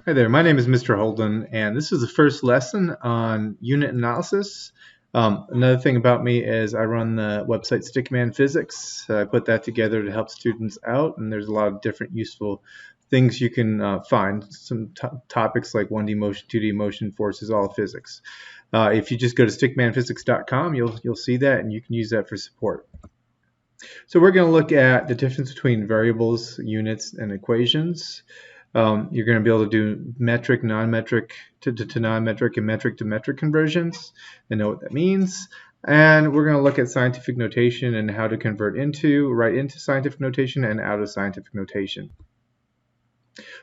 Hi there, my name is Mr. Holden, and this is the first lesson on unit analysis. Another thing about me is I run the website Stickman Physics. I put that together to help students out, and there's a lot of different useful things you can find. Some topics like 1D motion, 2D motion, forces, all physics. If you just go to stickmanphysics.com, you'll see that, and you can use that for support. So we're going to look at the difference between variables, units, and equations. You're going to be able to do metric, non-metric to non-metric, and metric to metric conversions and know what that means. And we're going to look at scientific notation and how to convert right into scientific notation and out of scientific notation.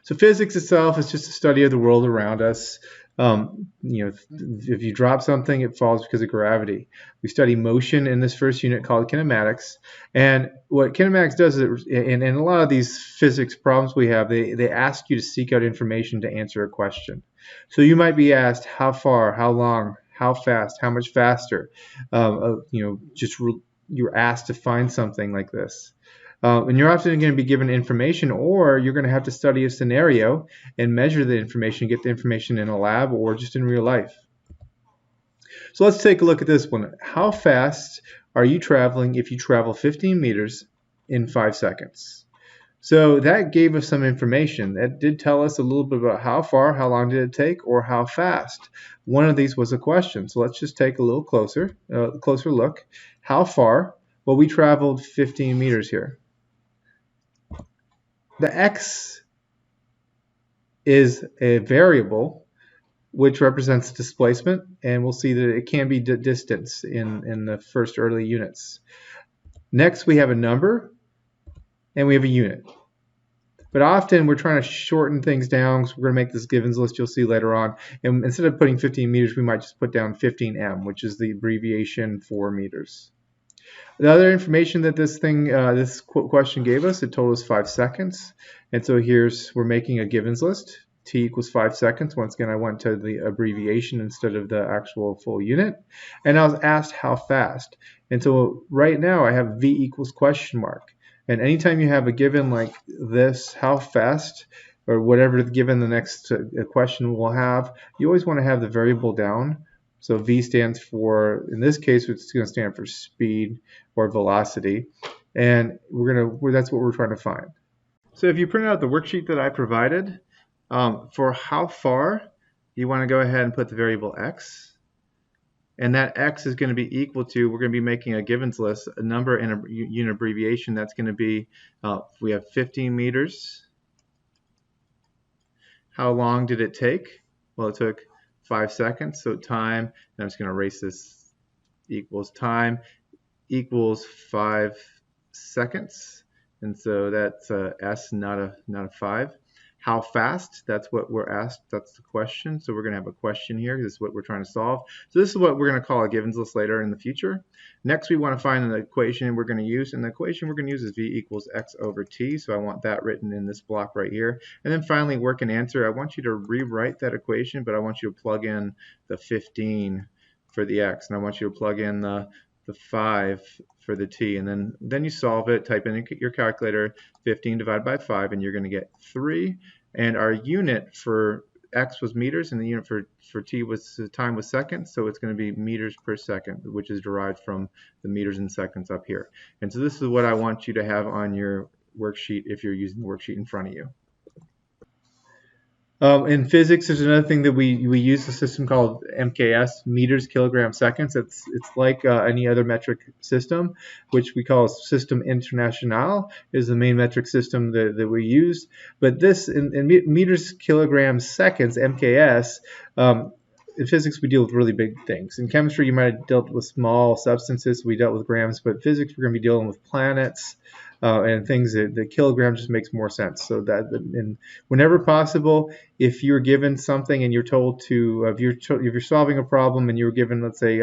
So physics itself is just a study of the world around us. If you drop something, it falls because of gravity. We study motion in this first unit called kinematics. And what kinematics does is, in a lot of these physics problems we have, they ask you to seek out information to answer a question. So you might be asked how far, how long, how fast, how much faster. You're asked to find something like this. And you're often going to be given information, or you're going to have to study a scenario and measure the information, get the information in a lab or just in real life. So let's take a look at this one. How fast are you traveling if you travel 15 meters in 5 seconds? So that gave us some information. That did tell us a little bit about how far, how long did it take, or how fast. One of these was a question. So let's just take a little closer look. How far? Well, we traveled 15 meters here. The x is a variable which represents displacement, and we'll see that it can be distance in the first early units. Next, we have a number, and we have a unit. But often we're trying to shorten things down, so we're going to make this givens list you'll see later on. And instead of putting 15 meters, we might just put down 15m, which is the abbreviation for meters. The other information that this question gave us, it told us 5 seconds. And so we're making a givens list. T equals 5 seconds. Once again, I went to the abbreviation instead of the actual full unit. And I was asked how fast. And so right now I have V equals question mark. And anytime you have a given like this, how fast, or whatever given the next question will have, you always want to have the variable down. So V stands for, in this case, it's going to stand for speed or velocity, and that's what we're trying to find. So if you print out the worksheet that I provided, for how far, you want to go ahead and put the variable x, and that x is going to be equal to, we're going to be making a givens list, a number and a unit abbreviation. That's going to be, we have 15 meters. How long did it take? Well, it took 5 seconds, so time, and I'm just going to erase this, equals time equals 5 seconds, and so that's S, not a 5. How fast? That's what we're asked. That's the question. So we're going to have a question here. This is what we're trying to solve. So this is what we're going to call a givens list later in the future. Next, we want to find an equation we're going to use, and the equation we're going to use is V equals X over T. So I want that written in this block right here. And then finally, work and answer. I want you to rewrite that equation, but I want you to plug in the 15 for the X, and I want you to plug in the 5 for the T, and then you solve it. Type in your calculator 15 divided by 5, and you're going to get 3. And our unit for X was meters, and the unit for T was time was seconds, so it's going to be meters per second, which is derived from the meters and seconds up here. And so this is what I want you to have on your worksheet if you're using the worksheet in front of you. In physics, there's another thing that we use a system called MKS, meters, kilograms, seconds. It's like any other metric system, which we call System International, is the main metric system that we use. But this, in meters, kilograms, seconds, MKS, in physics, we deal with really big things. In chemistry, you might have dealt with small substances. We dealt with grams, but physics, we're going to be dealing with planets and things that the kilogram just makes more sense. So that, and whenever possible, if you're given something and you're told to, if you're solving a problem and you're given, let's say,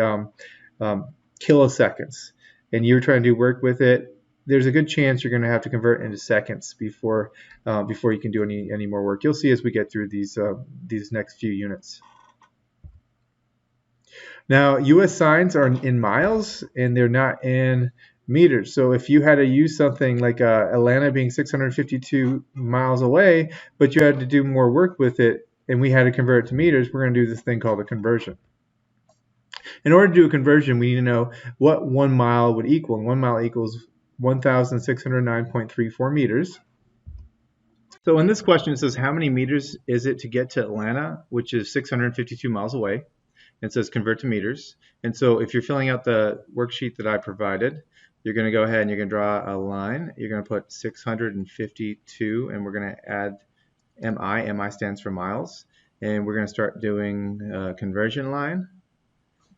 kiloseconds, and you're trying to do work with it, there's a good chance you're going to have to convert into seconds before you can do any more work. You'll see as we get through these next few units. Now, U.S. signs are in miles, and they're not in meters. So if you had to use something like Atlanta being 652 miles away, but you had to do more work with it, and we had to convert it to meters, we're going to do this thing called a conversion. In order to do a conversion, we need to know what 1 mile would equal. And 1 mile equals 1,609.34 meters. So in this question, it says how many meters is it to get to Atlanta, which is 652 miles away. It says convert to meters. And so if you're filling out the worksheet that I provided, you're going to go ahead and you're going to draw a line. You're going to put 652, and we're going to add MI. MI stands for miles. And we're going to start doing a conversion line.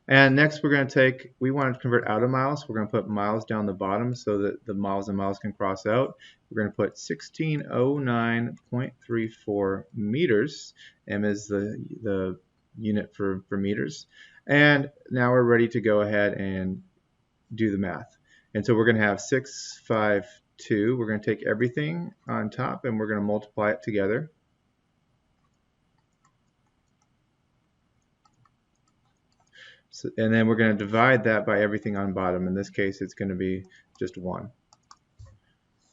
And next we're going to take, we want to convert out of miles. So we're going to put miles down the bottom so that the miles and miles can cross out. We're going to put 1609.34 meters. M is the unit for meters. And now we're ready to go ahead and do the math. And so we're going to have 652. We're going to take everything on top and we're going to multiply it together. So, and then we're going to divide that by everything on bottom. In this case, it's going to be just 1.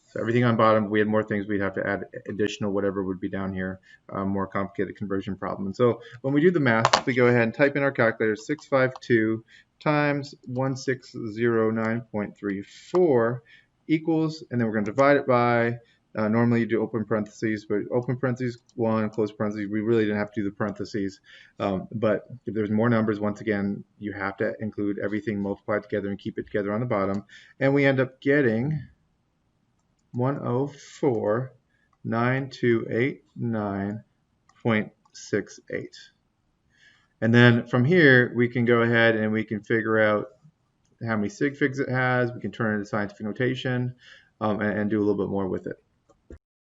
So everything on bottom, we had more things, we'd have to add additional whatever would be down here, more complicated conversion problem. And so when we do the math, we go ahead and type in our calculator, 652 times 1609.34 equals, and then we're going to divide it by, normally you do open parentheses, but open parentheses 1, close parentheses, we really didn't have to do the parentheses. But if there's more numbers, once again, you have to include everything multiplied together and keep it together on the bottom. And we end up getting 104,9289.68. And then from here, we can go ahead and we can figure out how many sig figs it has. We can turn it into scientific notation and do a little bit more with it.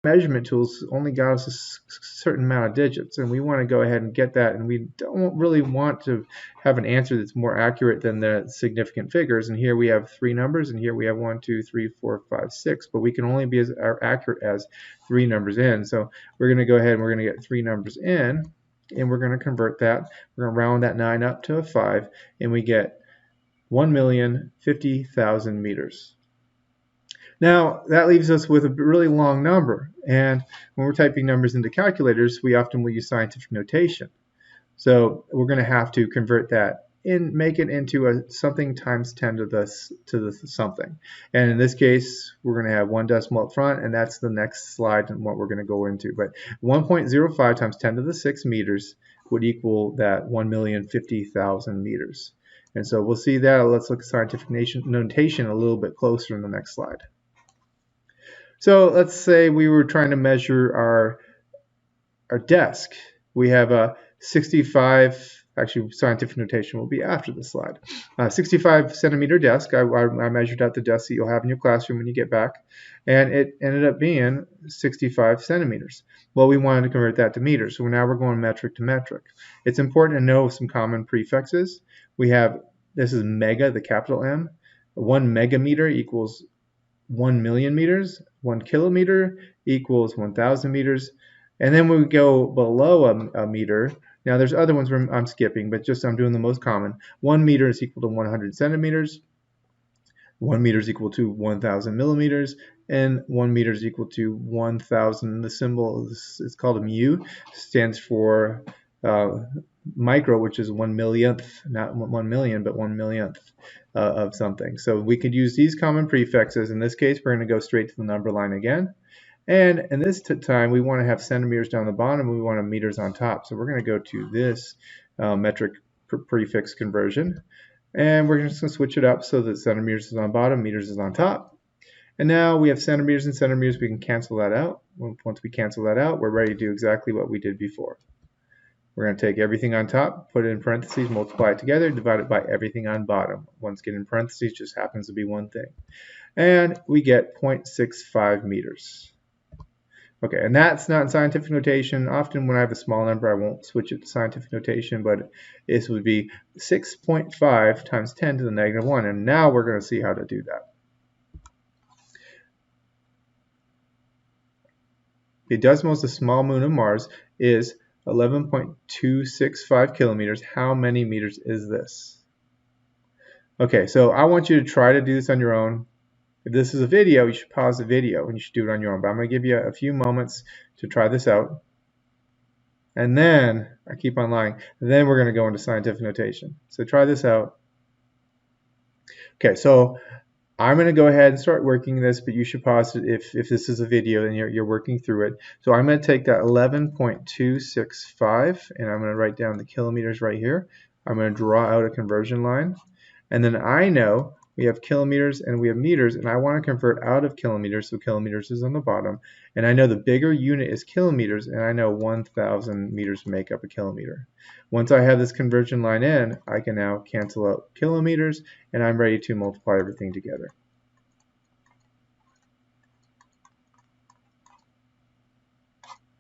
Measurement tools only got us a certain amount of digits, and we want to go ahead and get that, and we don't really want to have an answer that's more accurate than the significant figures. And here we have 3 numbers, and here we have 1, 2, 3, 4, 5, 6, but we can only be as accurate as 3 numbers in. So we're going to go ahead and we're going to get 3 numbers in, and we're going to convert that. We're going to round that 9 up to a 5, and we get 1,050,000 meters. Now, that leaves us with a really long number, and when we're typing numbers into calculators, we often will use scientific notation. So we're going to have to convert that and make it into a something times 10 to the something. And in this case, we're going to have 1 decimal up front, and that's the next slide and what we're going to go into. But 1.05 times 10 to the 6 meters would equal that 1,050,000 meters. And so we'll see that. Let's look at scientific notation a little bit closer in the next slide. So let's say we were trying to measure our desk. We have a 65, actually scientific notation will be after the slide, 65 centimeter desk. I measured out the desk that you'll have in your classroom when you get back, and it ended up being 65 centimeters. Well, we wanted to convert that to meters, so now we're going metric to metric. It's important to know some common prefixes. We have, this is mega, the capital M. 1 megameter equals 1 million meters. 1 kilometer equals 1,000 meters. And then we go below a meter. Now there's other ones where I'm skipping, but just I'm doing the most common. 1 meter is equal to 100 centimeters. 1 meter is equal to 1,000 millimeters. And 1 meter is equal to 1,000. The symbol is called a mu. Stands for micro, which is 1 millionth, not 1 million, but 1 millionth of something. So we could use these common prefixes. In this case, we're going to go straight to the number line again. And in this time, we want to have centimeters down the bottom, and we want meters on top. So we're going to go to this metric prefix conversion. And we're just going to switch it up so that centimeters is on bottom, meters is on top. And now we have centimeters and centimeters. We can cancel that out. Once we cancel that out, we're ready to do exactly what we did before. We're going to take everything on top, put it in parentheses, multiply it together, divide it by everything on bottom. Once again in parentheses, just happens to be one thing. And we get 0.65 meters. Okay, and that's not in scientific notation. Often when I have a small number, I won't switch it to scientific notation, but this would be 6.5 times 10 to the negative 1. And now we're going to see how to do that. The decimal, the small moon of Mars, is 11.265 kilometers. How many meters is this? Okay, so I want you to try to do this on your own. If this is a video, you should pause the video and you should do it on your own. But I'm going to give you a few moments to try this out. And then, I keep on lying, then we're going to go into scientific notation. So try this out. Okay, so I'm going to go ahead and start working this, but you should pause it if this is a video and you're working through it. So I'm going to take that 11.265 and I'm going to write down the kilometers right here. I'm going to draw out a conversion line. And then I know we have kilometers and we have meters, and I want to convert out of kilometers, so kilometers is on the bottom. And I know the bigger unit is kilometers, and I know 1,000 meters make up a kilometer. Once I have this conversion line in, I can now cancel out kilometers, and I'm ready to multiply everything together.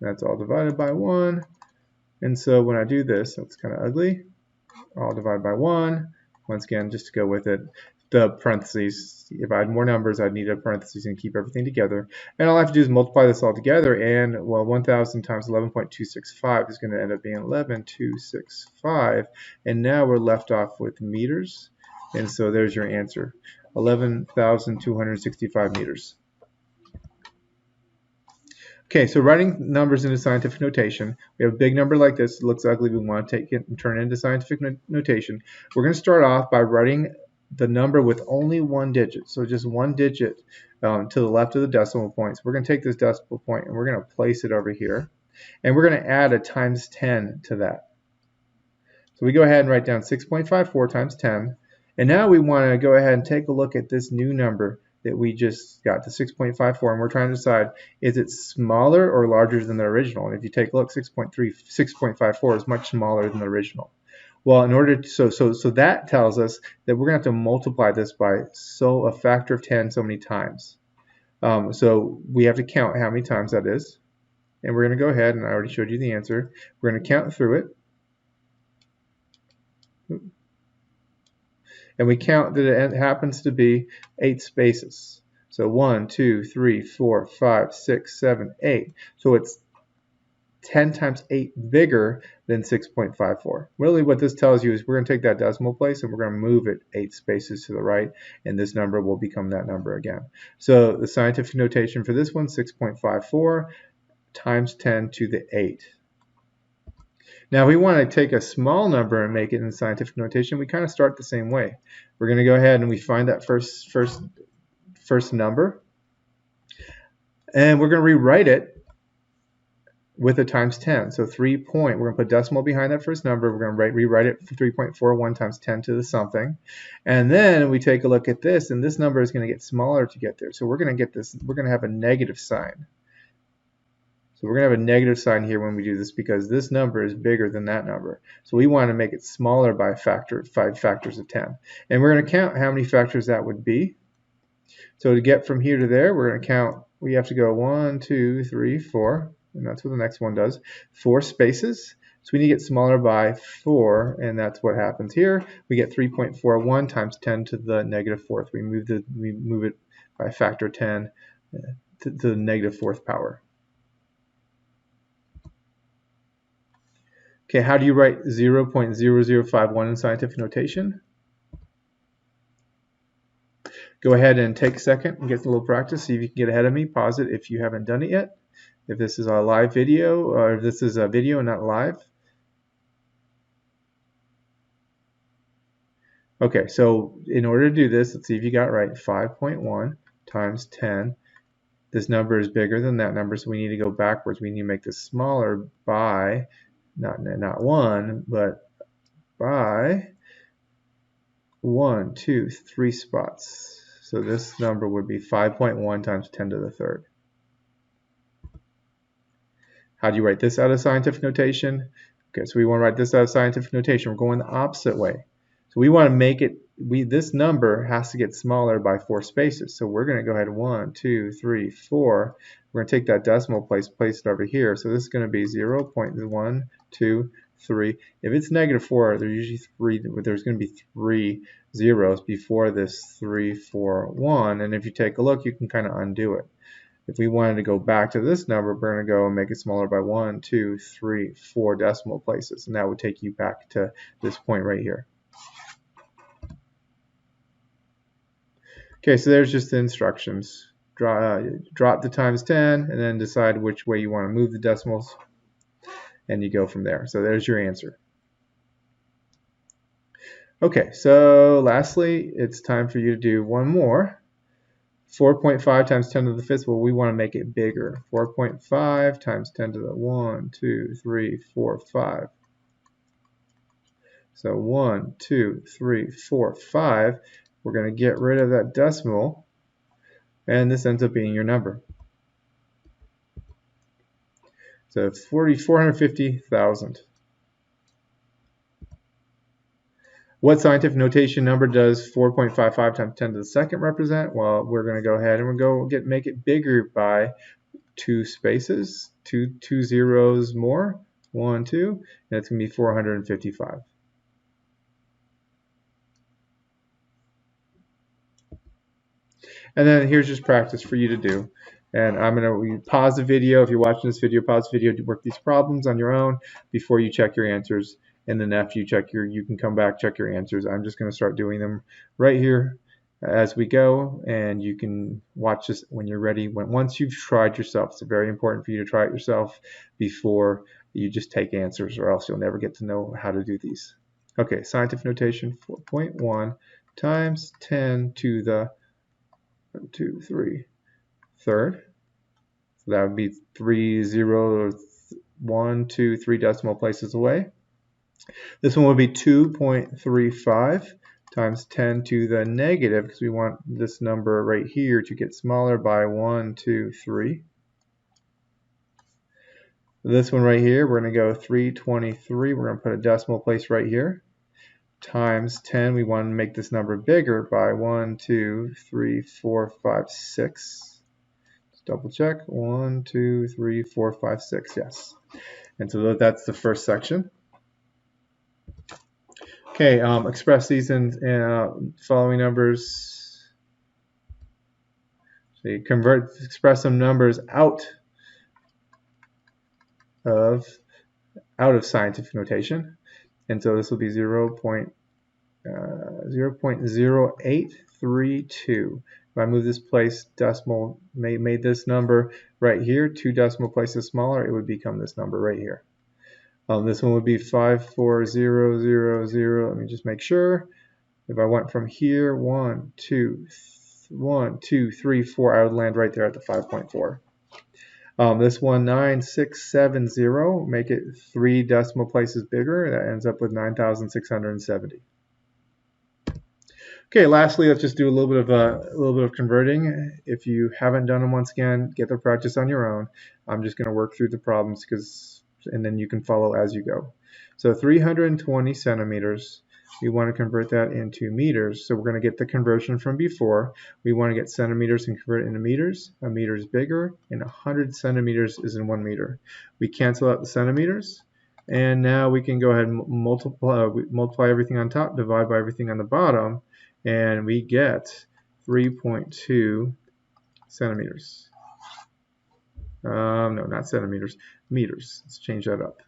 That's all divided by 1. And so when I do this, that's kind of ugly. All divided by 1. Once again, just to go with it, the parentheses, if I had more numbers, I'd need a parentheses and keep everything together. And all I have to do is multiply this all together, and, well, 1,000 times 11.265 is going to end up being 11,265. And now we're left off with meters. And so there's your answer, 11,265 meters. Okay, so writing numbers into scientific notation. We have a big number like this. It looks ugly. We want to take it and turn it into scientific notation. We're going to start off by writing the number with only one digit. So just one digit to the left of the decimal point. So we're going to take this decimal point and we're going to place it over here. And we're going to add a times 10 to that. So we go ahead and write down 6.54 times 10. And now we want to go ahead and take a look at this new number that we just got, the 6.54, and we're trying to decide, is it smaller or larger than the original? And if you take a look, 6.54 is much smaller than the original. Well, in order to, so that tells us that we're going to have to multiply this by a factor of 10 so many times. So we have to count how many times that is. And we're going to go ahead, and I already showed you the answer. We're going to count through it. And we count that it happens to be 8 spaces. So 1, 2, 3, 4, 5, 6, 7, 8. So it's 10 times 8 bigger than 6.54. Really what this tells you is we're going to take that decimal place and we're going to move it 8 spaces to the right, and this number will become that number again. So the scientific notation for this one, 6.54 times 10 to the 8. Now, if we want to take a small number and make it in scientific notation, we kind of start the same way. We're going to go ahead and we find that first number, and we're going to rewrite it with a times 10. So we're going to put decimal behind that first number. We're going to rewrite it for 3.41 times 10 to the something. And then we take a look at this, and this number is going to get smaller to get there. So we're going to get this, we're going to have a negative sign. So we're going to have a negative sign here when we do this because this number is bigger than that number. So we want to make it smaller by a factor of 5 factors of 10. And we're going to count how many factors that would be. So to get from here to there, we're going to count, we have to go 1, 2, 3, 4, and that's what the next one does, 4 spaces. So we need to get smaller by 4, and that's what happens here. We get 3.41 times 10 to the negative 4th. We move it by a factor of 10 to the negative 4th power. Okay, how do you write 0.0051 in scientific notation? Go ahead and take a second and get a little practice. See if you can get ahead of me. Pause it if you haven't done it yet. If this is a live video, or if this is a video and not live. Okay, so in order to do this, let's see if you got it right. 5.1 times 10. This number is bigger than that number, so we need to go backwards. We need to make this smaller by not 1, but by 1, 2, 3 spots. So this number would be 5.1 times 10 to the 3rd. How do you write this out of scientific notation? Okay, so we want to write this out of scientific notation. We're going the opposite way. So we want to make it, this number has to get smaller by 4 spaces. So we're going to go ahead 1, 2, 3, 4. We're going to take that decimal place it over here. So this is going to be 0.1, 2, 3. If it's negative 4, there's going to be 3 zeros before this 3, 4, 1. And if you take a look, you can kind of undo it. If we wanted to go back to this number, we're going to go and make it smaller by 1, 2, 3, 4 decimal places. And that would take you back to this point right here. Okay, so there's just the instructions. Drop the times 10 and then decide which way you want to move the decimals. and you go from there. So there's your answer. Okay, so lastly, it's time for you to do one more. 4.5 times 10 to the fifth, well, we want to make it bigger. 4.5 times 10 to the 1, 2, 3, 4, 5. So 1, 2, 3, 4, 5. We're going to get rid of that decimal, and this ends up being your number. So 450,000. What scientific notation number does 4.55 times 10 to the second represent? Well, we're going to go ahead and we'll go make it bigger by 2 spaces, two zeros more, 1, 2, and it's going to be 455. And then here's just practice for you to do. And I'm going to pause the video. If you're watching this video, pause the video to work these problems on your own before you check your answers. And then after you check you can come back, check your answers. I'm just going to start doing them right here as we go. And you can watch this when you're ready. Once you've tried yourself, it's very important for you to try it yourself before you just take answers, or else you'll never get to know how to do these. Okay, scientific notation 4.1 times 10 to the 2, 3, third. So that would be 3, 0, 1, 2, 3 decimal places away. This one would be 2.35 times 10 to the negative, because we want this number right here to get smaller by 1, 2, 3. This one right here, we're going to go 323. We're going to put a decimal place right here. Times 10, we want to make this number bigger by 1, 2, 3, 4, 5, 6. Double check. 1, 2, 3, 4, 5, 6. Yes. And so that's the first section. Okay, express these in following numbers. So you express some numbers out of scientific notation. And so this will be 0.0832. If I move this place decimal, made this number right here 2 decimal places smaller, it would become this number right here. This one would be 54000. Let me just make sure. If I went from here, 1, 2, 3, 4, I would land right there at the 5.4. This one, 9670, make it 3 decimal places bigger. That ends up with 9,670. Okay, lastly, let's just do a little bit of converting. If you haven't done them, once again, get the practice on your own. I'm just going to work through the problems and then you can follow as you go. So 320 centimeters, we want to convert that into meters. So we're going to get the conversion from before. We want to get centimeters and convert it into meters. A meter is bigger, and 100 centimeters is in 1 meter. We cancel out the centimeters. And now we can go ahead and multiply everything on top, divide by everything on the bottom, and we get 3.2 centimeters. No, not centimeters, meters. Let's change that up.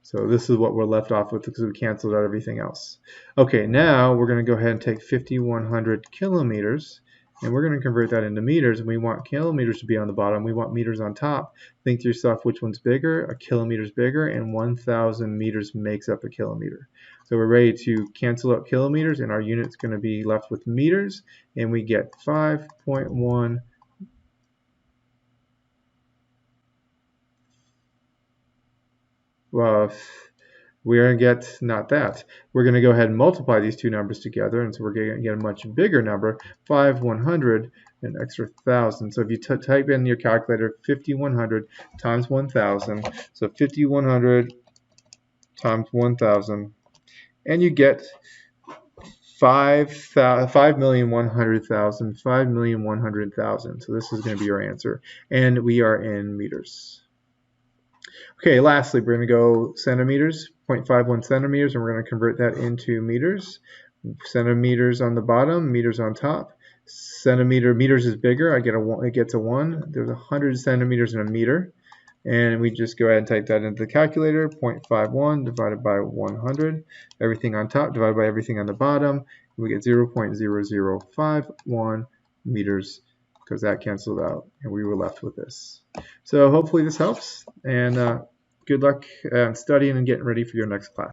So this is what we're left off with because we canceled out everything else. Okay, now we're going to go ahead and take 5,100 kilometers, and we're going to convert that into meters. And we want kilometers to be on the bottom. We want meters on top. Think to yourself, which one's bigger? A kilometer is bigger, and 1,000 meters makes up a kilometer. So we're ready to cancel out kilometers, and our unit's going to be left with meters, and we get 5.1. Well, we're going to get not that. We're going to go ahead and multiply these two numbers together, and so we're going to get a much bigger number, 5,100, an extra 1,000. So if you type in your calculator 5,100 times 1,000, so 5,100 times 1,000, and you get 5,100,000, 5,100,000. So this is going to be your answer, and we are in meters. Okay, lastly, we're going to go centimeters, 0.51 centimeters, and we're going to convert that into meters. Centimeters on the bottom, meters on top. Meters is bigger. It gets a 1. There's 100 centimeters in a meter. And we just go ahead and type that into the calculator, 0.51 divided by 100. Everything on top divided by everything on the bottom. We get 0.0051 meters, because that canceled out and we were left with this. So hopefully this helps, and Good luck studying and getting ready for your next class.